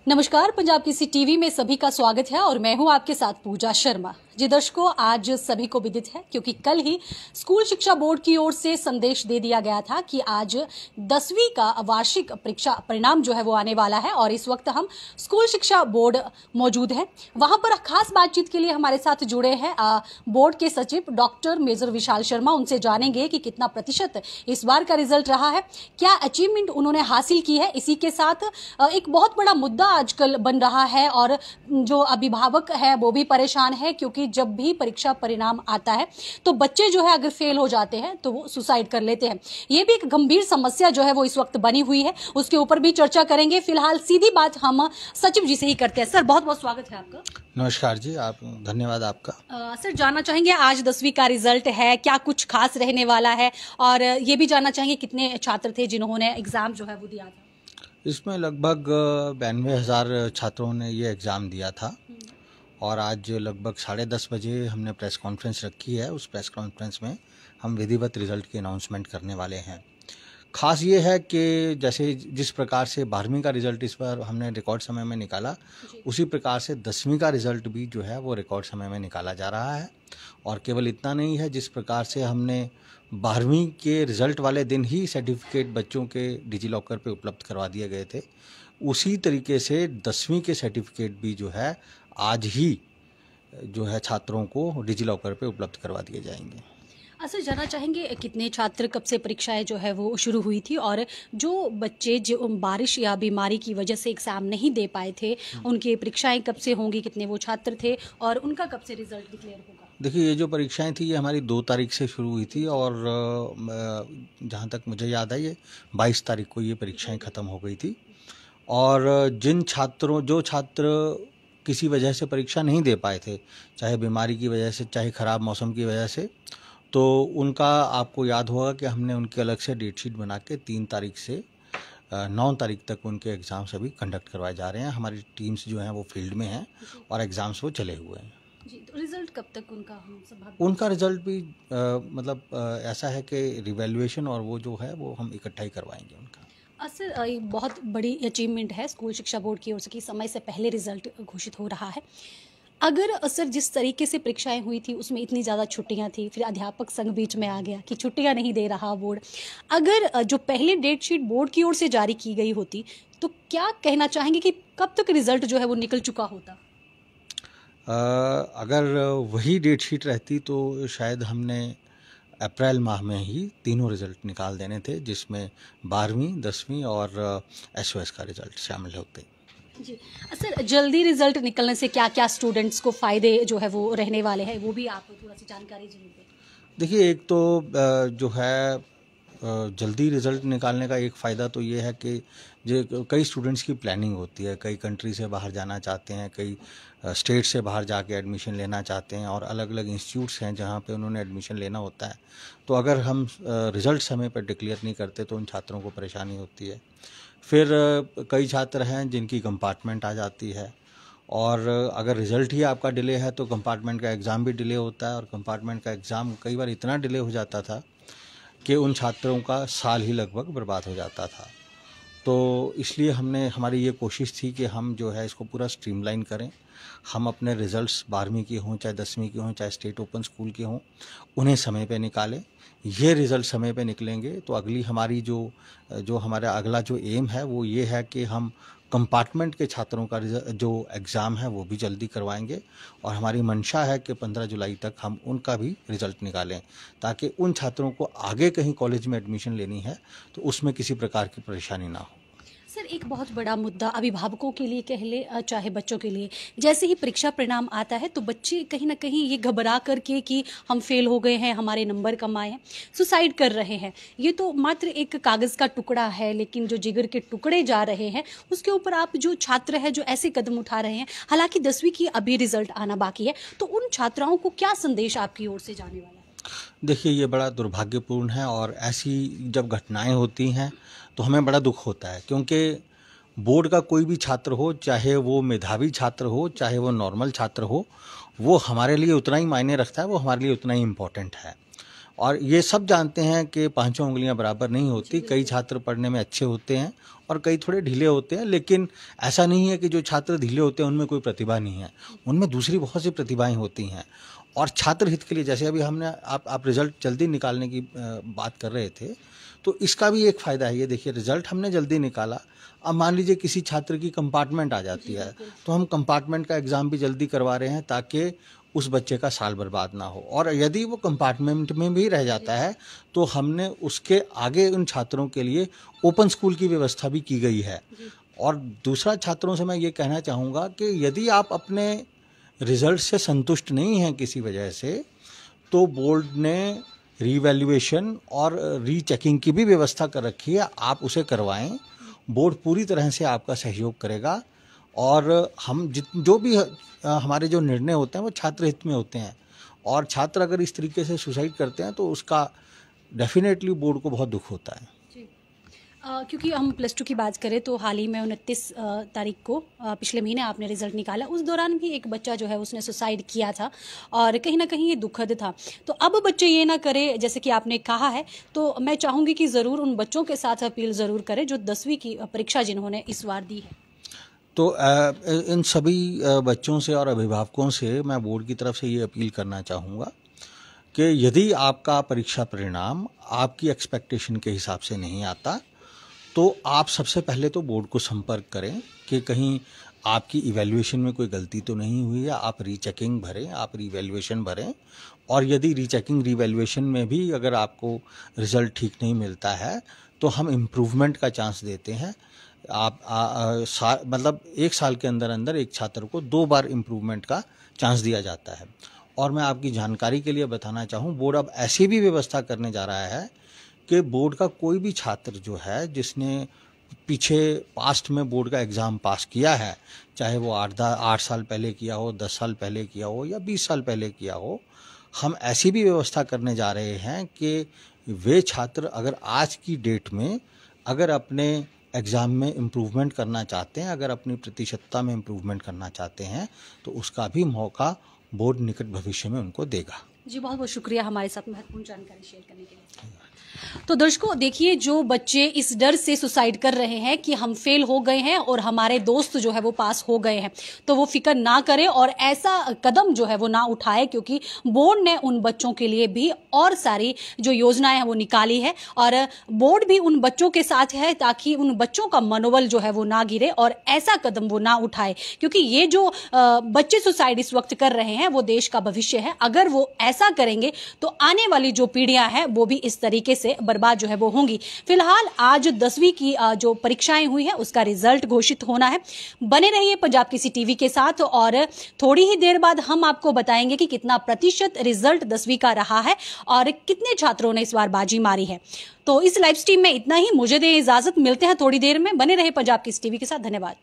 नमस्कार, पंजाब किसी टीवी में सभी का स्वागत है और मैं हूं आपके साथ पूजा शर्मा। जी दर्शकों, आज सभी को विदित है क्योंकि कल ही स्कूल शिक्षा बोर्ड की ओर से संदेश दे दिया गया था कि आज 10वीं का वार्षिक परीक्षा परिणाम जो है वो आने वाला है और इस वक्त हम स्कूल शिक्षा बोर्ड मौजूद है। वहां पर खास बातचीत के लिए हमारे साथ जुड़े हैं बोर्ड के सचिव डॉक्टर मेजर विशाल शर्मा। उनसे जानेंगे कि कितना प्रतिशत इस बार का रिजल्ट रहा है, क्या अचीवमेंट उन्होंने हासिल की है। इसी के साथ एक बहुत बड़ा मुद्दा आजकल बन रहा है और जो अभिभावक है वो भी परेशान है क्योंकि जब भी परीक्षा परिणाम आता है तो बच्चे जो है अगर फेल हो जाते हैं तो वो सुसाइड कर लेते हैं। ये भी एक गंभीर समस्या जो है वो इस वक्त बनी हुई है, उसके ऊपर भी चर्चा करेंगे। फिलहाल सीधी बात हम सचिव जी से ही करते हैं। सर, बहुत बहुत स्वागत है आपका। नमस्कार जी, आप धन्यवाद आपका। सर, जानना चाहेंगे आज 10वीं का रिजल्ट है, क्या कुछ खास रहने वाला है और ये भी जानना चाहेंगे कितने छात्र थे जिन्होंने एग्जाम जो है वो दिया था। इसमें लगभग 92,000 छात्रों ने ये एग्ज़ाम दिया था और आज लगभग 10:30 बजे हमने प्रेस कॉन्फ्रेंस रखी है। उस प्रेस कॉन्फ्रेंस में हम विधिवत रिज़ल्ट की अनाउंसमेंट करने वाले हैं। ख़ास ये है कि जैसे जिस प्रकार से 12वीं का रिज़ल्ट इस बार हमने रिकॉर्ड समय में निकाला, उसी प्रकार से 10वीं का रिज़ल्ट भी जो है वो रिकॉर्ड समय में निकाला जा रहा है। और केवल इतना नहीं है, जिस प्रकार से हमने 12वीं के रिज़ल्ट वाले दिन ही सर्टिफिकेट बच्चों के डिजी लॉकर पे उपलब्ध करवा दिए गए थे, उसी तरीके से 10वीं के सर्टिफिकेट भी जो है आज ही जो है छात्रों को डिजी लॉकर पे उपलब्ध करवा दिए जाएंगे। सर, जानना चाहेंगे कितने छात्र कब से परीक्षाएं जो है वो शुरू हुई थी और जो बच्चे जो बारिश या बीमारी की वजह से एग्ज़ाम नहीं दे पाए थे उनकी परीक्षाएं कब से होंगी, कितने वो छात्र थे और उनका कब से रिजल्ट डिक्लेयर होगा। देखिए, ये जो परीक्षाएं थी ये हमारी 2 तारीख से शुरू हुई थी और जहाँ तक मुझे याद है ये 22 तारीख को ये परीक्षाएं ख़त्म हो गई थी। और जो छात्र किसी वजह से परीक्षा नहीं दे पाए थे, चाहे बीमारी की वजह से, चाहे ख़राब मौसम की वजह से, तो उनका आपको याद होगा कि हमने उनकी अलग से डेट शीट बना के 3 तारीख से 9 तारीख तक उनके एग्ज़ाम सभी कंडक्ट करवाए जा रहे हैं। हमारी टीम्स जो हैं वो फील्ड में हैं और एग्ज़ाम्स वो चले हुए हैं। जी, तो रिजल्ट कब तक उनका उनका रिजल्ट भी ऐसा है कि रिवैल्यूएशन और वो जो है वो हम इकट्ठा ही करवाएंगे उनका। सर, ये बहुत बड़ी अचीवमेंट है स्कूल शिक्षा बोर्ड की ओर से कि समय से पहले रिजल्ट घोषित हो रहा है। अगर सर जिस तरीके से परीक्षाएं हुई थी उसमें इतनी ज़्यादा छुट्टियां थी, फिर अध्यापक संघ बीच में आ गया कि छुट्टियां नहीं दे रहा बोर्ड, अगर जो पहले डेट शीट बोर्ड की ओर से जारी की गई होती तो क्या कहना चाहेंगे कि कब तक रिजल्ट जो है वो निकल चुका होता। अगर वही डेट शीट रहती तो शायद हमने अप्रैल माह में ही तीनों रिज़ल्ट निकाल देने थे, जिसमें 12वीं, 10वीं और एसओएस का रिज़ल्ट शामिल होते। जी सर, जल्दी रिजल्ट निकलने से क्या क्या स्टूडेंट्स को फ़ायदे जो है वो रहने वाले हैं, वो भी आप थोड़ा सी जानकारी दीजिए। देखिए, एक तो जो है जल्दी रिज़ल्ट निकालने का एक फ़ायदा तो ये है कि जो कई स्टूडेंट्स की प्लानिंग होती है, कई कंट्री से बाहर जाना चाहते हैं, कई स्टेट से बाहर जाके एडमिशन लेना चाहते हैं और अलग अलग इंस्टीट्यूट्स हैं जहाँ पे उन्होंने एडमिशन लेना होता है। तो अगर हम रिज़ल्ट समय पर डिक्लेयर नहीं करते तो उन छात्रों को परेशानी होती है। फिर कई छात्र हैं जिनकी कंपार्टमेंट आ जाती है और अगर रिज़ल्ट ही आपका डिले है तो कंपार्टमेंट का एग्ज़ाम भी डिले होता है और कंपार्टमेंट का एग्ज़ाम कई बार इतना डिले हो जाता था कि उन छात्रों का साल ही लगभग बर्बाद हो जाता था। तो इसलिए हमारी ये कोशिश थी कि हम जो है इसको पूरा स्ट्रीमलाइन करें। हम अपने रिज़ल्ट्स 12वीं के हों, चाहे 10वीं के हों, चाहे स्टेट ओपन स्कूल के हों, उन्हें समय पे निकालें। ये रिज़ल्ट समय पे निकलेंगे तो अगली हमारी जो हमारा अगला जो एम है वो ये है कि हम कंपार्टमेंट के छात्रों का जो एग्ज़ाम है वो भी जल्दी करवाएंगे और हमारी मंशा है कि 15 जुलाई तक हम उनका भी रिज़ल्ट निकालें ताकि उन छात्रों को आगे कहीं कॉलेज में एडमिशन लेनी है तो उसमें किसी प्रकार की परेशानी ना हो। सर, एक बहुत बड़ा मुद्दा अभिभावकों के लिए कह ले चाहे बच्चों के लिए, जैसे ही परीक्षा परिणाम आता है तो बच्चे कहीं ना कहीं ये घबरा करके कि हम फेल हो गए हैं, हमारे नंबर कम आए हैं, सुसाइड कर रहे हैं। ये तो मात्र एक कागज़ का टुकड़ा है, लेकिन जो जिगर के टुकड़े जा रहे हैं उसके ऊपर आप जो छात्र हैं जो ऐसे कदम उठा रहे हैं, हालांकि 10वीं की अभी रिजल्ट आना बाकी है, तो उन छात्राओं को क्या संदेश आपकी ओर से जाने वाला है। देखिए, ये बड़ा दुर्भाग्यपूर्ण है और ऐसी जब घटनाएं होती हैं तो हमें बड़ा दुख होता है, क्योंकि बोर्ड का कोई भी छात्र हो, चाहे वो मेधावी छात्र हो, चाहे वो नॉर्मल छात्र हो, वो हमारे लिए उतना ही मायने रखता है, वो हमारे लिए उतना ही इम्पोर्टेंट है। और ये सब जानते हैं कि पांचों उंगलियां बराबर नहीं होती, कई छात्र पढ़ने में अच्छे होते हैं और कई थोड़े ढीले होते हैं, लेकिन ऐसा नहीं है कि जो छात्र ढीले होते हैं उनमें कोई प्रतिभा नहीं है, उनमें दूसरी बहुत सी प्रतिभाएं होती हैं। और छात्र हित के लिए, जैसे अभी हमने आप रिजल्ट जल्दी निकालने की बात कर रहे थे, तो इसका भी एक फ़ायदा है। ये देखिए, रिजल्ट हमने जल्दी निकाला, अब मान लीजिए किसी छात्र की कंपार्टमेंट आ जाती है, तो हम कंपार्टमेंट का एग्ज़ाम भी जल्दी करवा रहे हैं ताकि उस बच्चे का साल बर्बाद ना हो। और यदि वो कंपार्टमेंट में भी रह जाता है तो हमने उसके आगे उन छात्रों के लिए ओपन स्कूल की व्यवस्था भी की गई है। और दूसरा, छात्रों से मैं ये कहना चाहूँगा कि यदि आप अपने रिजल्ट से संतुष्ट नहीं हैं किसी वजह से, तो बोर्ड ने रीवैल्यूएशन और रीचेकिंग की भी व्यवस्था कर रखी है, आप उसे करवाएं। बोर्ड पूरी तरह से आपका सहयोग करेगा और हम जो भी हमारे जो निर्णय होते हैं वो छात्र हित में होते हैं। और छात्र अगर इस तरीके से सुसाइड करते हैं तो उसका डेफिनेटली बोर्ड को बहुत दुख होता है। क्योंकि हम प्लस टू की बात करें तो हाल ही में 29 तारीख को पिछले महीने आपने रिजल्ट निकाला, उस दौरान भी एक बच्चा जो है उसने सुसाइड किया था और कहीं ना कहीं ये दुखद था। तो अब बच्चे ये ना करे जैसे कि आपने कहा है, तो मैं चाहूँगी कि ज़रूर उन बच्चों के साथ अपील ज़रूर करें जो 10वीं की परीक्षा जिन्होंने इस बार दी है। तो इन सभी बच्चों से और अभिभावकों से मैं बोर्ड की तरफ से ये अपील करना चाहूँगा कि यदि आपका परीक्षा परिणाम आपकी एक्सपेक्टेशन के हिसाब से नहीं आता तो आप सबसे पहले तो बोर्ड को संपर्क करें कि कहीं आपकी इवैल्यूएशन में कोई गलती तो नहीं हुई है। आप रीचेकिंग भरें, आप रीवैल्यूएशन भरें, और यदि रीचेकिंग रीवैल्यूएशन में भी अगर आपको रिज़ल्ट ठीक नहीं मिलता है तो हम इम्प्रूवमेंट का चांस देते हैं। मतलब 1 साल के अंदर अंदर एक छात्र को 2 बार इम्प्रूवमेंट का चांस दिया जाता है। और मैं आपकी जानकारी के लिए बताना चाहूँ, बोर्ड अब ऐसी भी व्यवस्था करने जा रहा है कि बोर्ड का कोई भी छात्र जो है जिसने पीछे पास्ट में बोर्ड का एग्ज़ाम पास किया है, चाहे वो 8 साल पहले किया हो, 10 साल पहले किया हो या 20 साल पहले किया हो, हम ऐसी भी व्यवस्था करने जा रहे हैं कि वे छात्र अगर आज की डेट में अगर अपने एग्ज़ाम में इम्प्रूवमेंट करना चाहते हैं, अगर अपनी प्रतिशतता में इम्प्रूवमेंट करना चाहते हैं, तो उसका भी मौका बोर्ड निकट भविष्य में उनको देगा। जी, बहुत बहुत शुक्रिया हमारे साथ महत्वपूर्ण जानकारी शेयर करने के लिए। तो दर्शकों देखिए, जो बच्चे इस डर से सुसाइड कर रहे हैं कि हम फेल हो गए हैं और हमारे दोस्त जो है वो पास हो गए हैं, तो वो फिक्र ना करें और ऐसा कदम जो है वो ना उठाए, क्योंकि बोर्ड ने उन बच्चों के लिए भी और सारी जो योजनाएं हैं वो निकाली है और बोर्ड भी उन बच्चों के साथ है ताकि उन बच्चों का मनोबल जो है वो ना गिरे और ऐसा कदम वो ना उठाए, क्योंकि ये जो बच्चे सुसाइड इस वक्त कर रहे हैं वो देश का भविष्य है। अगर वो ऐसा करेंगे तो आने वाली जो पीढ़ियां हैं वो भी इस तरीके से बर्बाद जो है वो होंगी। फिलहाल आज 10वीं की जो परीक्षाएं हुई है उसका रिजल्ट घोषित होना है। बने रहिए पंजाब किसी टीवी के साथ और थोड़ी ही देर बाद हम आपको बताएंगे कि कितना प्रतिशत रिजल्ट 10वीं का रहा है और कितने छात्रों ने इस बार बाजी मारी है। तो इस लाइव स्ट्रीम में इतना ही, मुझे दें इजाजत, मिलते हैं थोड़ी देर में। बने रहे पंजाब किसी टीवी के साथ। धन्यवाद।